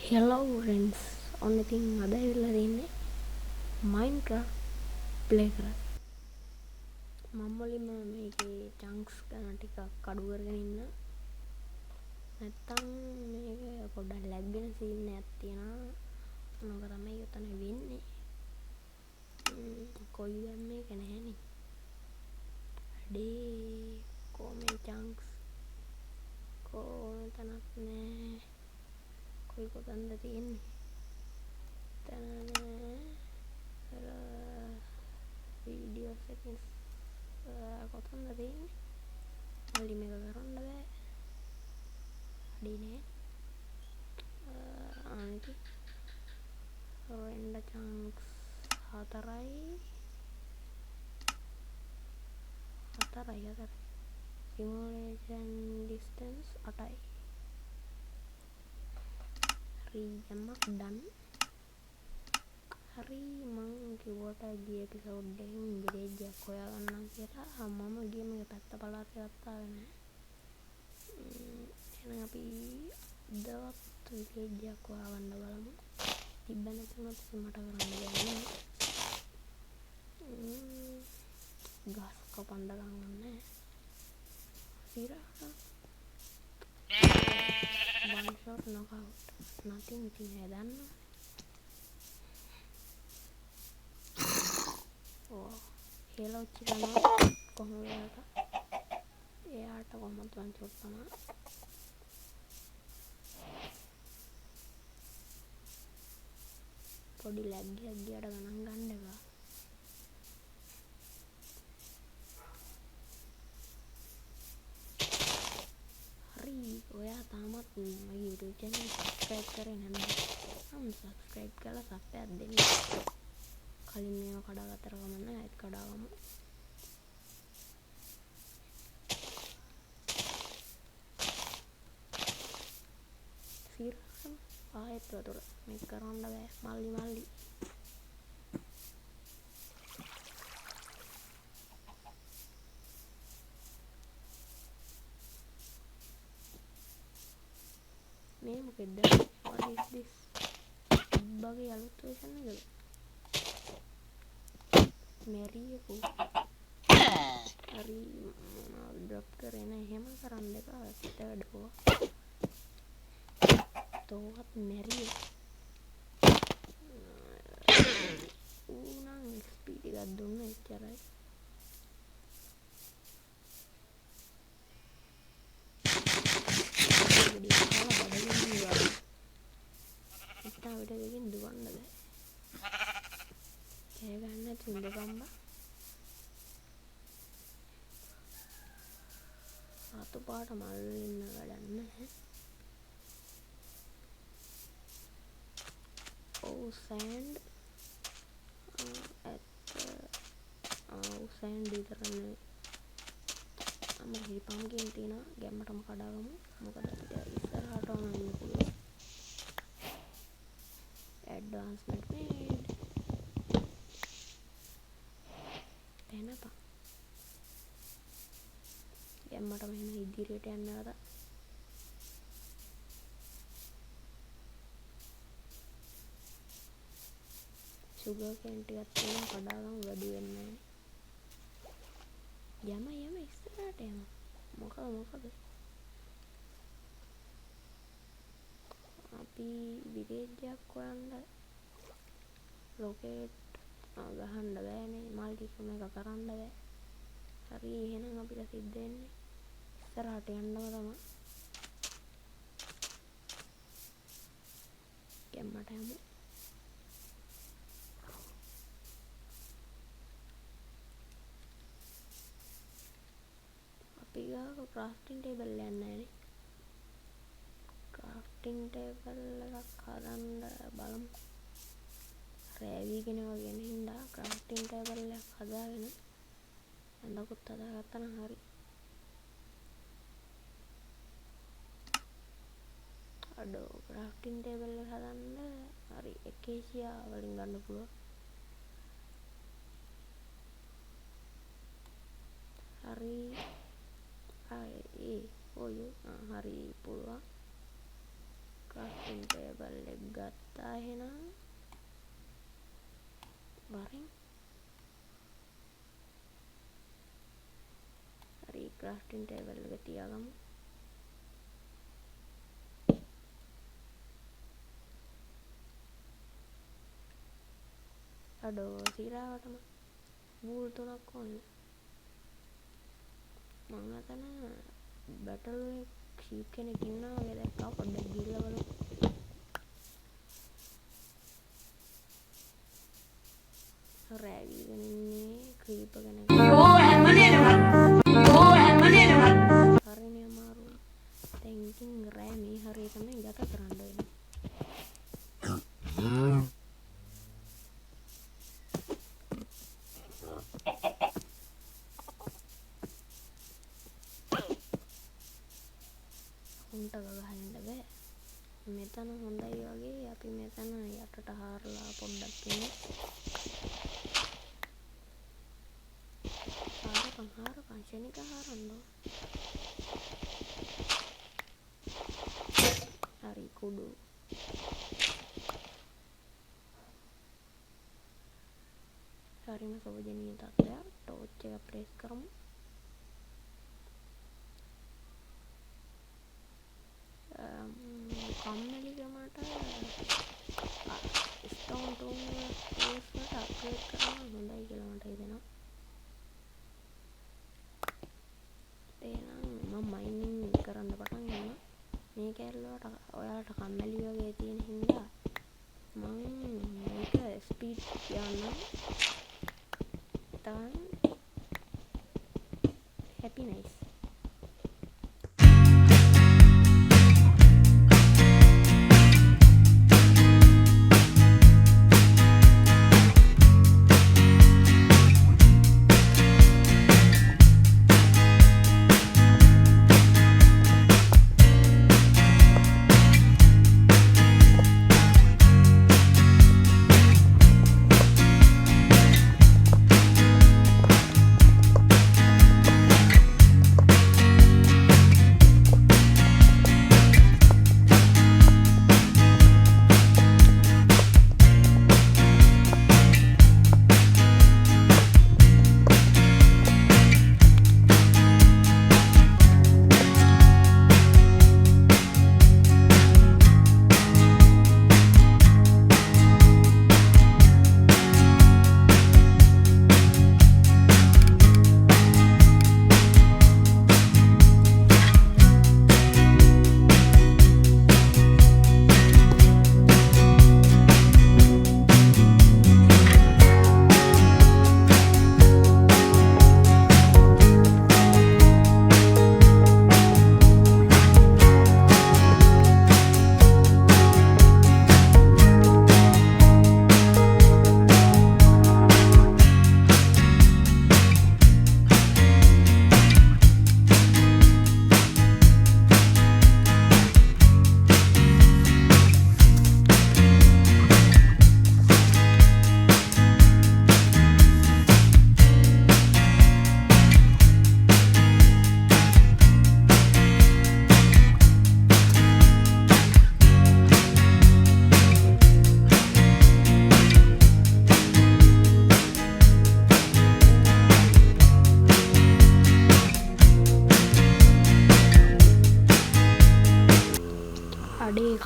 Hello friends, ඔන්න ඉතින් අද ඇවිල්ලා තින්නේ Minecraft play කරන්න. මම මුලින්ම මේකේ chunks ගන්න ටිකක් අඩු කරගෙන ඉන්න. නැත්තම් මේක පොඩ්ඩක් lag වෙන scene එකක් තියෙනවා. මොනක තමයි උතන වෙන්නේ. කොයි දැන් මේක නැහැනේ. අඩේ කොමේ chunks කොහොම තනක් නෑ. කොයි කොතනද තියෙන්නේ? video settings කොතනද තියෙන්නේ? මල්ලි මේක කරන්න බෑ. අඩේ නෑ. අනිත් render chunks 4යි simulation distance 8යි හරි යමක් done. හරි මං කිව්වට ගිය එපිසෝඩ් එකකින් විලේජ් එකක් හොයාගන්නම් කියලා මම ගිය මේක පැත්ත පළාත ගත්තා වෙන්නේ. එහෙනම් අපි දවස් විලේජ් එකක් හොයාගන්න බලමු. තිබ්බ නැතුනොත් මට කරන්න බැහැ. ගස් කපන්න ගන්නෑ. සිරා one shot knockout nothing ඉතින් හදන්න. හෙලෝ චිකනවා කොහොමද එයාට කොහොමද one shot තමයි. පොඩි lag එකක් ගියට ගණන් ගන්න එපා. හරි ඔයා තාමත් මගේ YouTube channel subscribe කරේ නැත්නම් subscribe කරලා සබ් එකක් දෙන්න. කලින් මේව කඩාගත්තර කමන්න ආයෙත් කඩාගමු. සිරාම ආයෙත් වතුර මේක කරන්න බෑ මල්ලි. මේ මොකෙද්ද? what is this? බගේ අලුත් version එකද? මෙරියකෝ හරි මොනවද ඩ්‍රොප් කරේ නෑ. එහෙම කරන්න එපා. පිට වැඩකෝ තෝවත් මෙරිය ඌනම් XP ටිකක් දුන්න එච්චරයි. ඉතා විට දෙකින් දුවන්න බෑ. කෑ ගන්න නැතුව ඉඳපම්බා. රතු පාට මල් ඉන්න වැඩක් නැහැ. sand sand විතරනේ. අපේ පම්කින් තියෙන ගැම්මටම කඩාගමු. මොකද අපිට ඉස්සරහට යන්න පුළුවන්. advancement made. තැනපා. ගැම්මටම එහෙම ඉදිරියට යන්න ආවා. sugar cane ටිකක් තියෙන කඩාගමු වැඩි වෙන්නේ නැහැ. යම ඉස්සරහට යම. මොකද අපි විලේජ් එකක් හොයන්න රොකේට් ගහන්න බෑනේ. මල්ටි මේක කරන්න බෑ. හරි එහෙනම් අපිට සිද්ධ වෙන්නේ ඉස්සරහට යන්නම තමයි. ගැම්මට යමු. අපි ගාව crafting table එකක් නැහැනේ. crafting table එකක් හදන්න බලමු. රෑවිගෙන වගේ හින්දා crafting table එකක් හදාගෙන ඇඳකුත් හදාගත්තා නම් හරි. අඩෝ crafting table එක හදන්න හරි acacia වලින් ගන්න පුළුවන්. හරි හරි පුළුවන්. crafting table එක ගත්තා එහෙනම් වරින් හරි crafting table එක තියාගමු අඩෝ සිරාවටම බූල් 3ක් ඕනේ මං අතන බැටල් ෂීප් කෙනෙක් ඉන්නවා වගේ දැක්කා පොඩ්ඩක් ගිහලා බලමු රෑවිගෙන ඉන්නේ ක්‍රීපර් කෙනෙක් හරිනේ අමාරු දැන් ඉතින් රෑ මේ හරිය තමයි ගත කරන්න වෙන්නේ උන්ට ගහන්න බෑ මෙතන හොඳයි වගේ අපි මෙතන යටට හාරලා පොඩ්ඩක් ඉන්නේ හාරපන් ශනික හාරන්න හරි කුඩු හරිම සෝජනීය තත්ත්වයක් ටෝච් එක ප්‍රෙස් කරමු කම්මැලිකමට ස්ටෝන් ටූන් වලට අප්ග්‍රේඩ් කරන්න හොඳයි කියලා මට හිතෙනවා එහෙනම් මම මයිනින් කරන්න පටන් ගන්නවා මේ කැරලට ඔයාලට කම්මැලි වගේ තියෙන හින්දා මම මේක ස්පීඩ් යන්නම් තමයි හැපි නයිස්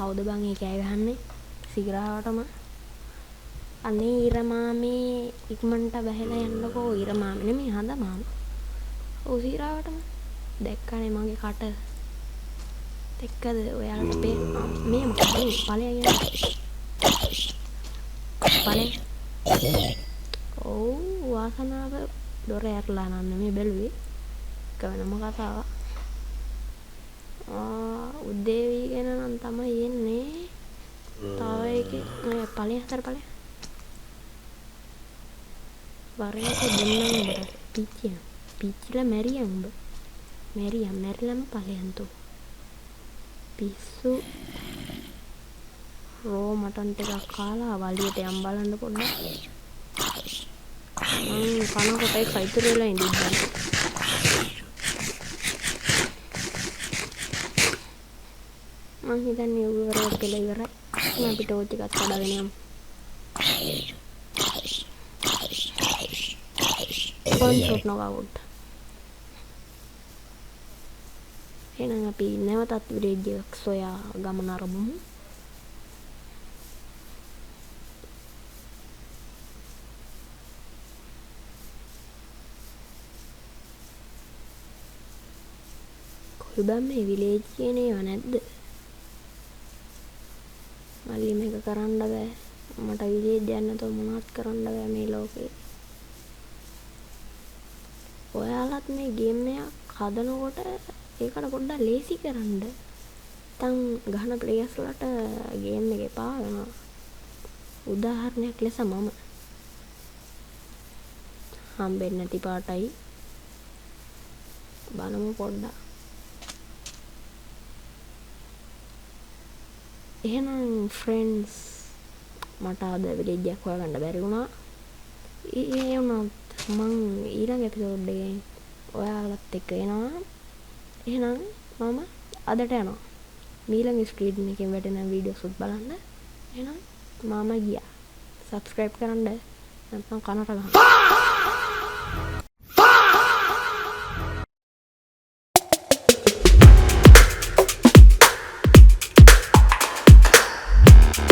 කවුද බං ඒ කෑ ගහන්නේ සිගරාවටම අනේ ඉරමාමේ ඉක්මනට බැහැලා යන්නකෝ ඉරමාමේ නෙමෙයි හඳ මාම ඔව් සිගරාවටම දැක්කනේ මගේ කට දැක්කද ඔයාලට මේ මොකද ඵලයන් ඵලය ඔව් වාසනාව දොර ඇරලා නන්න මේ බැලුවේ කවනම කතාවක් උදේවි ගැන නම් තමයි එන්නේ තව එකේ ඵලය හතර ඵලය වරේක දෙන්නම් උඹට පිච්චිලා මැරියන් උඹ මැරිලම ඵලයන් තෝ පිස්සු රෝ මටන් ටිකක් කාලා වලියට යම් බලන්න පොඩ්ඩක් කනකොට ඒක ඉතුරු වෙලා ඉඳින්න මං හිතන්නේ උවරයක් කියලා ඉවරයි. අපි ටෝච් එකත් කඩාගෙන යමු. one shot knockout. එහෙනම් අපි නැවතත් විලේජ් එකක් සොයා ගමන ආරම්භමු. කොයිබම් මේ විලේජ් කියන ඒවා නැද්ද? මල්ලි මේක කරන්න බෑ. මට විලේජ් යන්න නැතුව මොනවත් කරන්න බෑ මේ ලෝකේ. ඔයාලත් මේ ගේම් එකක් හදනකොට ඒකට පොඩ්ඩක් ලේසි කරන්න. නැත්නම් ගහන ප්ලේයර්ස්ලට ගේම් එක එපා වෙනවා. උදාහරණයක් ලෙස මම හම්බෙන්නේ නැති පාටයි බලමු පොඩ්ඩක්. එහෙනම් ෆ්‍රෙන්ඩ්ස් මට අද විලේජ් එකක් හොයාගන්න බැරි වුණා. ඒ වුණත් මං ඊළඟ එපිසෝඩ් එකෙන් ඔයාලත් එක්ක එනවා. එහෙනම් මම අදට යනවා. ඊළඟ ස්ක්‍රීන් එකෙන් වැටෙන වීඩියෝස් උත් බලන්න. එහෙනම් මම ගියා. subscribe කරන්න නැත්නම් කනට ගහන්න.